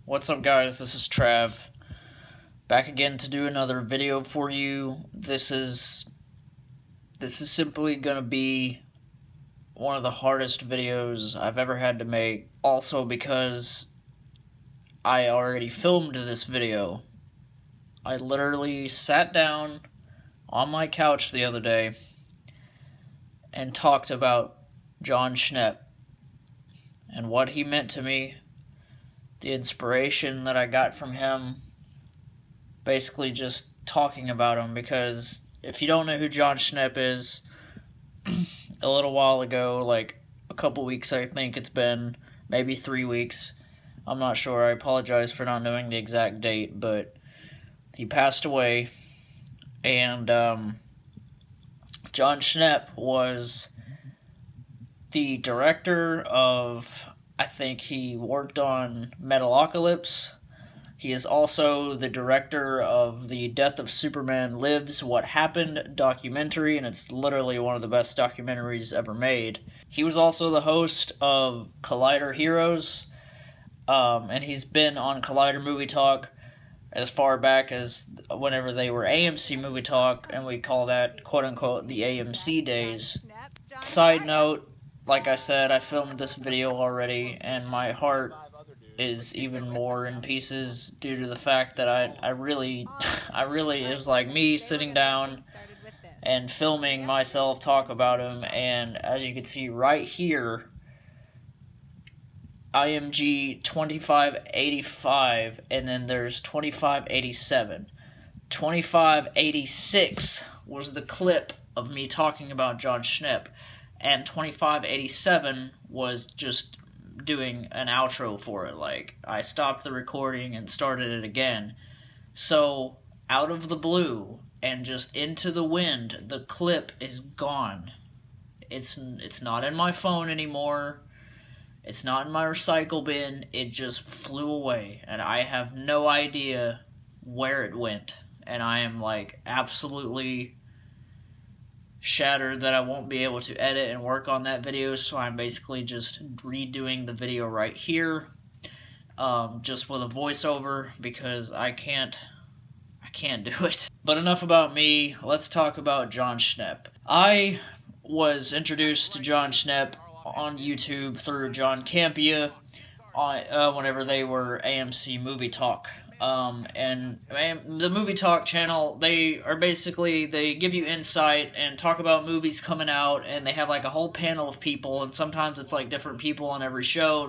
What's up, guys? This is Trav, back again to do another video for you. This is simply gonna be one of the hardest videos I've ever had to make, also because I already filmed this video. I literally sat down on my couch the other day and talked about Jon Schnepp and what he meant to me, the inspiration that I got from him, basically just talking about him. Because if you don't know who Jon Schnepp is, a little while ago, like a couple weeks, I think it's been, maybe 3 weeks, I'm not sure, I apologize for not knowing the exact date, but he passed away. And Jon Schnepp was the director of, I think he worked on Metalocalypse. He is also the director of the Death of Superman Lives: What Happened documentary, and it's literally one of the best documentaries ever made. He was also the host of Collider Heroes, and he's been on Collider Movie Talk as far back as whenever they were AMC Movie Talk, and we call that, quote-unquote, the AMC days. Side note, like I said, I filmed this video already, and my heart is even more in pieces due to the fact that I really, it was like me sitting down and filming myself talk about him. And as you can see right here, IMG 2585, and then there's 2587. 2586 was the clip of me talking about Jon Schnepp, and 2587 was just doing an outro for it. Like, I stopped the recording and started it again. So, out of the blue and just into the wind, the clip is gone. It's not in my phone anymore. It's not in my recycle bin. It just flew away, and I have no idea where it went. And I am, like, absolutely shattered that I won't be able to edit and work on that video, so I'm basically just redoing the video right here, just with a voiceover, because I can't do it. But enough about me, let's talk about Jon Schnepp. I was introduced to Jon Schnepp on YouTube through John Campia, whenever they were AMC Movie Talk. And the Movie Talk channel, they give you insight and talk about movies coming out, and they have like a whole panel of people, and sometimes it's like different people on every show.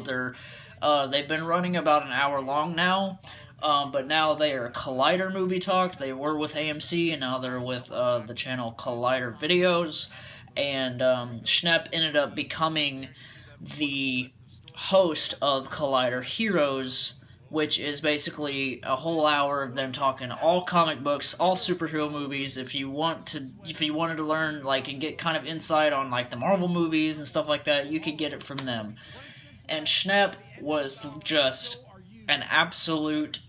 They've been running about an hour long now, but now they are Collider Movie Talk. They were with AMC, and now they're with the channel Collider Videos, and Schnepp ended up becoming the host of Collider Heroes, which is basically a whole hour of them talking all comic books, all superhero movies. If you wanted to learn, like, and get kind of insight on, like, the Marvel movies and stuff like that, you could get it from them. And Schnepp was just an absolute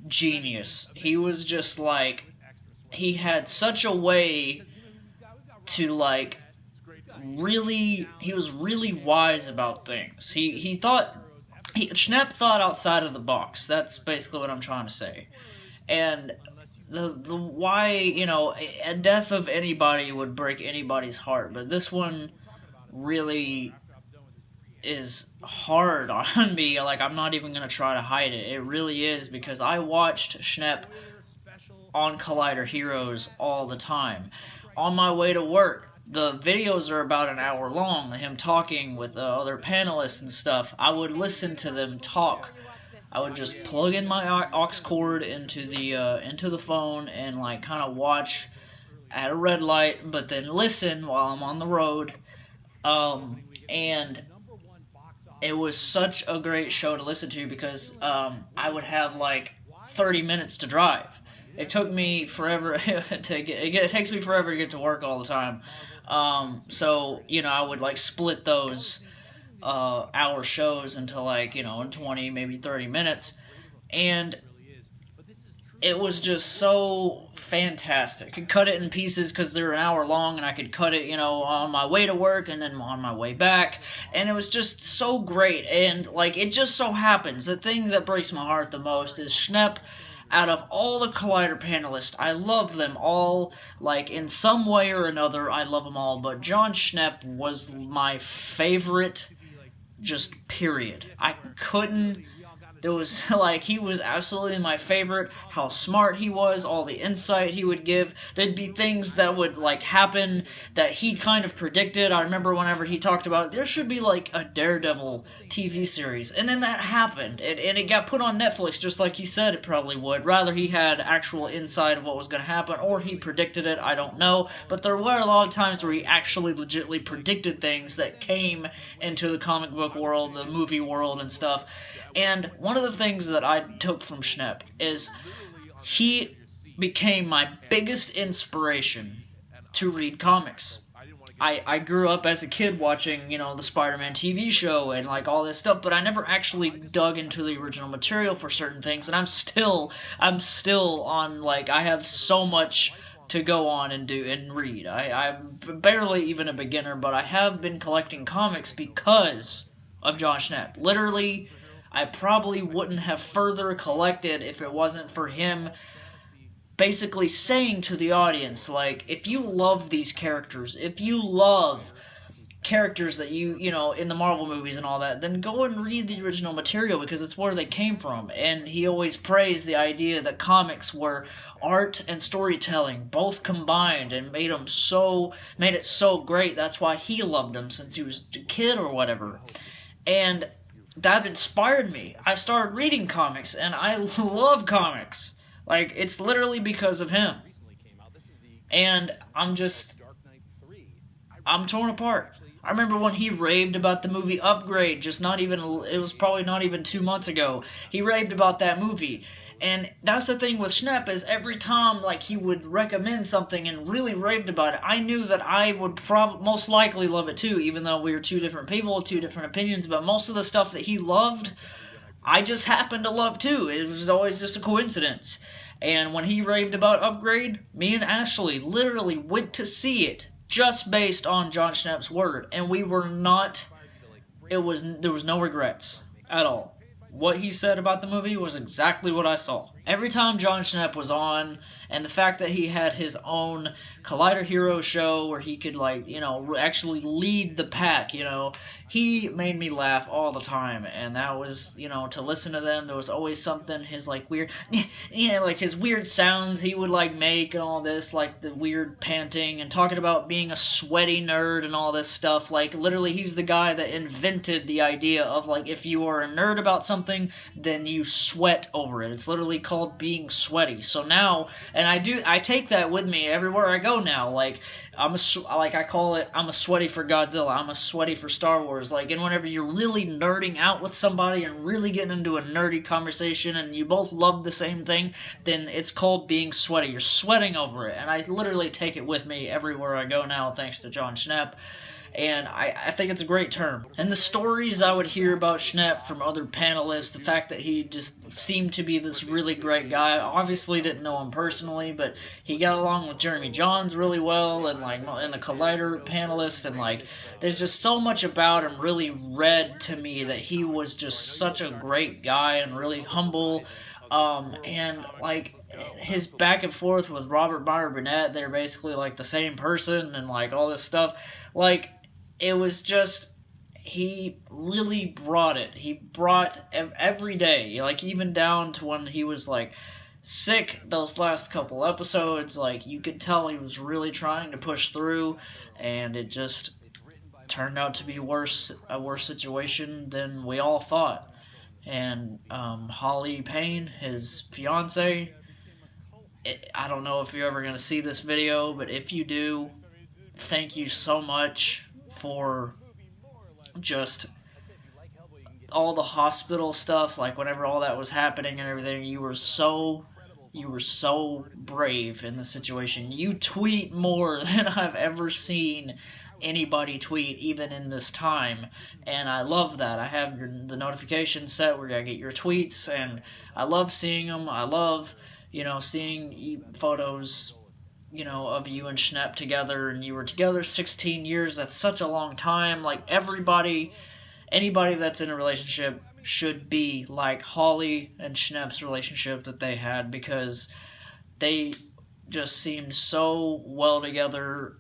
genius. He was just, like, he had such a way to, like, he was really wise about things. Schnepp thought outside of the box. That's basically what I'm trying to say. And the why, a death of anybody would break anybody's heart, but this one really is hard on me. Like, I'm not even going to try to hide it. It really is, because I watched Schnepp on Collider Heroes all the time. On my way to work, the videos are about an hour long, him talking with other panelists and stuff. I would listen to them talk. I would just plug in my aux cord into the phone and, like, kind of watch at a red light, but then listen while I'm on the road. And it was such a great show to listen to, because I would have like 30 minutes to drive. It took me forever it takes me forever to get to work all the time. So, I would, like, split those hour shows into, like, 20, maybe 30 minutes. And it was just so fantastic. I could cut it in pieces because they're an hour long, and I could cut it, on my way to work and then on my way back, and it was just so great. And like, it just so happens, the thing that breaks my heart the most is Schnepp. Out of all the Collider panelists, I love them all, like, in some way or another, I love them all, but Jon Schnepp was my favorite, just period. I couldn't, there was, like, he was absolutely my favorite, how smart he was, all the insight he would give. There'd be things that would, like, happen that he kind of predicted. I remember whenever he talked about, there should be, like, a Daredevil TV series, and then that happened, and it got put on Netflix just like he said it probably would. Rather, he had actual insight of what was going to happen, or he predicted it, I don't know, but there were a lot of times where he actually legitimately predicted things that came into the comic book world, the movie world, and stuff. And one of the things that I took from Schnepp is he became my biggest inspiration to read comics. I grew up as a kid watching, the Spider-Man TV show and, like, all this stuff, but I never actually dug into the original material for certain things, and I'm still on, like, I have so much to go on and do and read. I'm barely even a beginner, but I have been collecting comics because of Jon Schnepp. Literally, I probably wouldn't have further collected if it wasn't for him basically saying to the audience, like, if you love these characters, if you love characters that you in the Marvel movies and all that, then go and read the original material because it's where they came from. And he always praised the idea that comics were art and storytelling both combined and made it so great. That's why he loved them since he was a kid or whatever. And that inspired me. I started reading comics, and I love comics. Like, it's literally because of him. And I'm torn apart. I remember when he raved about the movie Upgrade, it was probably not even 2 months ago. He raved about that movie. And that's the thing with Schnepp, is every time, like, he would recommend something and really raved about it, I knew that I would most likely love it too, even though we were two different people, two different opinions. But most of the stuff that he loved, I just happened to love too. It was always just a coincidence. And when he raved about Upgrade, me and Ashley literally went to see it just based on Jon Schnepp's word, and there was no regrets at all. What he said about the movie was exactly what I saw. Every time Jon Schnepp was on, and the fact that he had his own Collider Hero show where he could, like, actually lead the pack, he made me laugh all the time. And that was, to listen to them, there was always something, his, like, weird, like, his weird sounds he would, like, make and all this, like, the weird panting and talking about being a sweaty nerd and all this stuff. Like, literally, he's the guy that invented the idea of, like, if you are a nerd about something, then you sweat over it. It's literally called being sweaty. So now, and I take that with me everywhere I go now. Like, I call it, I'm a sweaty for Godzilla, I'm a sweaty for Star Wars. Like, and whenever you're really nerding out with somebody and really getting into a nerdy conversation and you both love the same thing, then it's called being sweaty. You're sweating over it. And I literally take it with me everywhere I go now, thanks to Jon Schnepp. And I think it's a great term. And the stories I would hear about Schnepp from other panelists, the fact that he just seemed to be this really great guy. Obviously didn't know him personally, but he got along with Jeremy Jahns really well, and, like, and the Collider panelists, and, like, there's just so much about him really read to me that he was just such a great guy and really humble. And, like, his back and forth with Robert Meyer Burnett, they're basically, like, the same person, and, like, all this stuff. Like, it was just, he really brought it. He brought every day, like, even down to when he was, like, sick those last couple episodes. Like, you could tell he was really trying to push through, and it just turned out to be a worse situation than we all thought. And Holly Payne, his fiance, I don't know if you're ever going to see this video, but if you do, thank you so much for just all the hospital stuff. Like, whenever all that was happening and everything, you were so brave in the situation. You tweet more than I've ever seen anybody tweet, even in this time, and I love that. I have the notifications set where I get your tweets, and I love seeing them. I love, seeing photos, of you and Schnepp together, and you were together 16 years. That's such a long time. Like, anybody that's in a relationship should be like Holly and Schnepp's relationship that they had, because they just seemed so well together.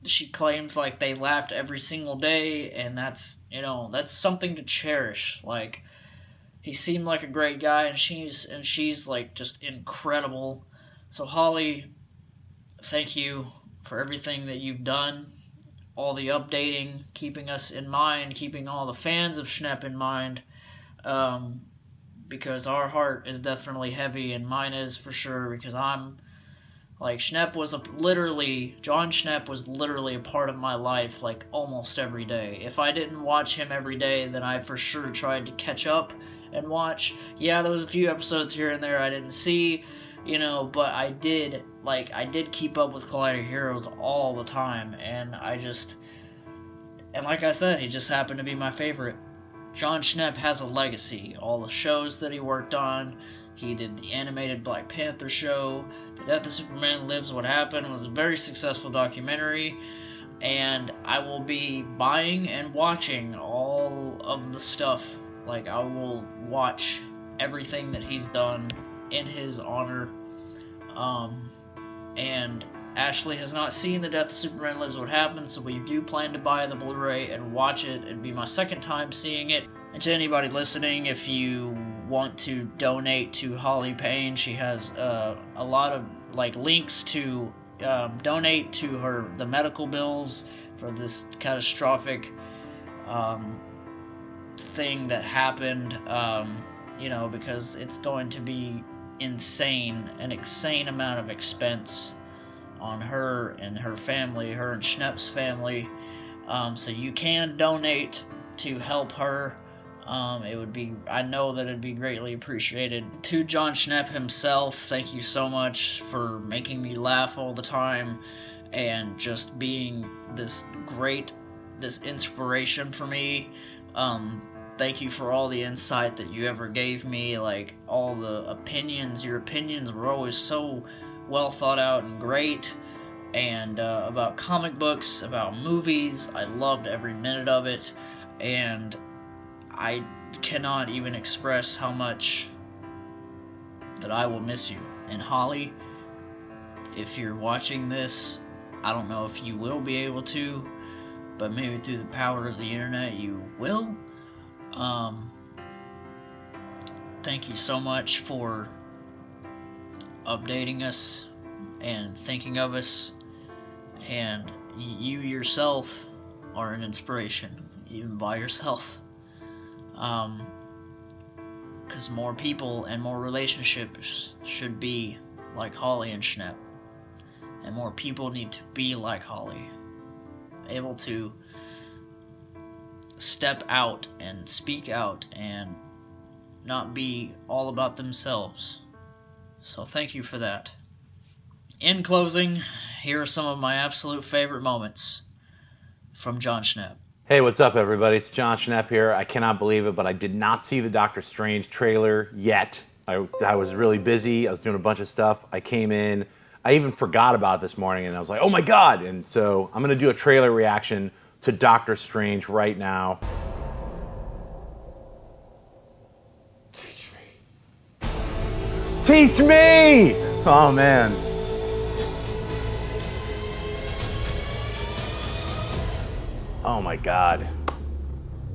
She claims like they laughed every single day, and that's something to cherish. Like, he seemed like a great guy, and she's like just incredible. So Holly, thank you for everything that you've done, all the updating, keeping us in mind, keeping all the fans of Schnepp in mind, because our heart is definitely heavy, and mine is for sure, because I'm, like, Jon Schnepp was literally a part of my life, like, almost every day. If I didn't watch him every day, then I for sure tried to catch up and watch. Yeah, there was a few episodes here and there I didn't see, but I did keep up with Collider Heroes all the time, and like I said, he just happened to be my favorite. Jon Schnepp has a legacy. All the shows that he worked on, he did the animated Black Panther show, The Death of Superman Lives What Happened was a very successful documentary, and I will be buying and watching all of the stuff. Like, I will watch everything that he's done in his honor. And Ashley has not seen The Death of Superman Lives What Happened, so we do plan to buy the Blu-ray and watch it. It'd be my second time seeing it. And to anybody listening, if you want to donate to Holly Payne, she has a lot of links to donate to the medical bills for this catastrophic thing that happened, because it's going to be an insane amount of expense on her and her family, her and Schnepp's family. So you can donate to help her. I know that it'd be greatly appreciated. To Jon Schnepp himself, thank you so much for making me laugh all the time and just being this inspiration for me. Thank you for all the insight that you ever gave me, like all the opinions. Your opinions were always so well thought out and great, and about comic books, about movies. I loved every minute of it, and I cannot even express how much that I will miss you. And Holly, if you're watching this, I don't know if you will be able to, but maybe through the power of the internet you will. Thank you so much for updating us and thinking of us, and you yourself are an inspiration, even by yourself. Because more people and more relationships should be like Holly and Schnepp, and more people need to be like Holly, able to step out and speak out and not be all about themselves. So thank you for that. In closing, here are some of my absolute favorite moments from Jon Schnepp. Hey, what's up, everybody? It's Jon Schnepp here. I cannot believe it, but I did not see the Doctor Strange trailer yet. I was really busy. I was doing a bunch of stuff. I came in. I even forgot about it this morning, and I was like, oh my God. And so I'm going to do a trailer reaction to Doctor Strange right now. Teach me. Teach me! Oh, man. Oh my God.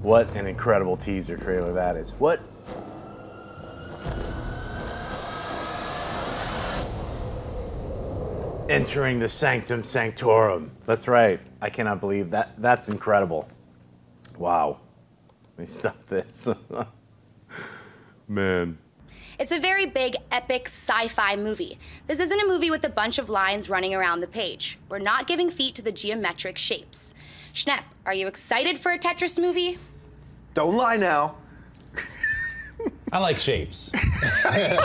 What an incredible teaser trailer that is. What? Entering the Sanctum Sanctorum. That's right. I cannot believe that. That's incredible. Wow. Let me stop this. Man. It's a very big, epic sci-fi movie. This isn't a movie with a bunch of lines running around the page. We're not giving feet to the geometric shapes. Schnepp, are you excited for a Tetris movie? Don't lie now. I like shapes. I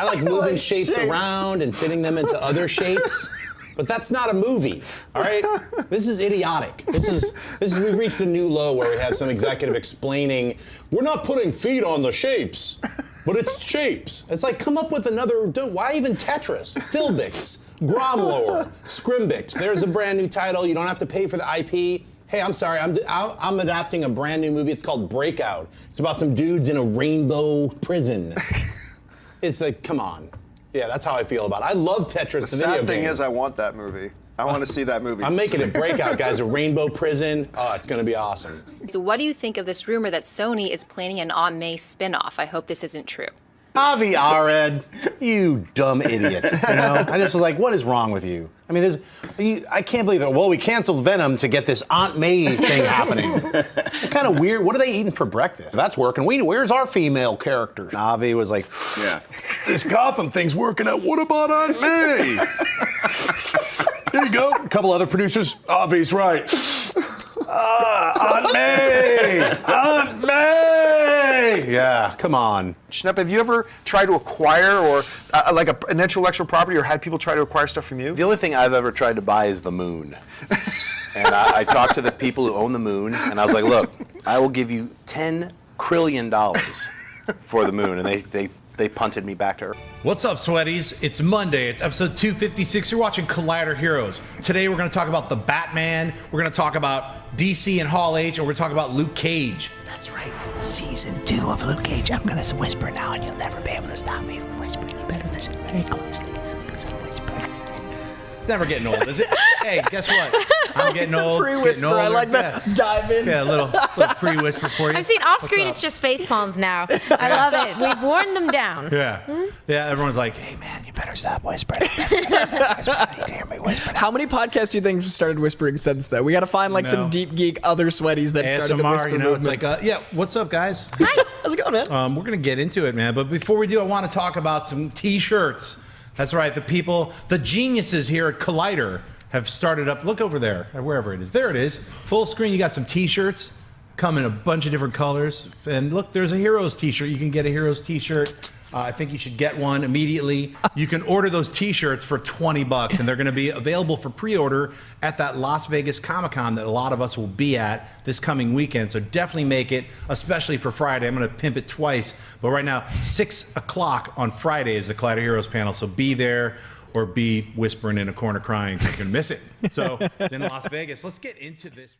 like moving shapes around and fitting them into other shapes. But that's not a movie, all right? This is idiotic. We've reached a new low where we have some executive explaining, we're not putting feet on the shapes, but it's shapes. It's like, come up with another, why even Tetris? Philbix, Gromlower, Scrimbix. There's a brand new title. You don't have to pay for the IP. Hey, I'm sorry, I'm adapting a brand new movie. It's called Breakout. It's about some dudes in a rainbow prison. It's like, come on. Yeah, that's how I feel about it. I love Tetris, the video game. Sad thing is, I want that movie. I want to see that movie. I'm making it Breakout, guys. A rainbow prison. Oh, it's going to be awesome. So what do you think of this rumor that Sony is planning an Aunt May spinoff? I hope this isn't true. Avi Arad, you dumb idiot. You know, I just was like, what is wrong with you? I mean, I can't believe it. Well, we canceled Venom to get this Aunt May thing happening. Kind of weird. What are they eating for breakfast? That's working. Where's our female character? And Avi was like, Yeah. this Gotham thing's working out. What about Aunt May? Here you go. A couple other producers. Avi's right. Aunt May! Aunt May! Yeah, come on. Schnepp, have you ever tried to acquire or like an intellectual property or had people try to acquire stuff from you? The only thing I've ever tried to buy is the moon. And I talked to the people who own the moon, and I was like, look, I will give you $10 trillion for the moon. And they punted me back to Earth. What's up, sweaties? It's Monday. It's episode 256. You're watching Collider Heroes. Today we're going to talk about the Batman. We're going to talk about DC and Hall H, and we're going to talk about Luke Cage. That's right. Season 2 of Luke Cage. I'm going to whisper now, and you'll never be able to stop me from whispering. You better listen very closely, because I'm whispering. It's never getting old, is it? Hey, guess what? I'm getting old. Pre-whisper. I like that. Yeah. Dive in. Yeah, a little pre-whisper for you. I've seen off screen, What's it's just face palms now. I love it. We've worn them down. Yeah. Yeah, everyone's like, hey, Man, you better stop whispering. You can hear me whisper now. How many podcasts do you think have started whispering since then? We got to find like some deep geek other sweaties that started the whisper ASMR, you know, it's movement. like, yeah, what's up, guys? Hi, how's it going, man? We're going to get into it, man. But before we do, I want to talk about some T-shirts. That's right. The geniuses here at Collider have started up. Look over there, wherever it is. There it is. Full screen. You got some T-shirts. Come in a bunch of different colors. And look, there's a Heroes T-shirt. You can get a Heroes T-shirt. I think you should get one immediately. You can order those T-shirts for $20, and they're going to be available for pre-order at that Las Vegas Comic-Con that a lot of us will be at this coming weekend. So definitely make it, especially for Friday. I'm going to pimp it twice. But right now, 6 o'clock on Friday is the Collider Heroes panel. So be there or be whispering in a corner crying so you can miss it. So it's in Las Vegas. Let's get into this.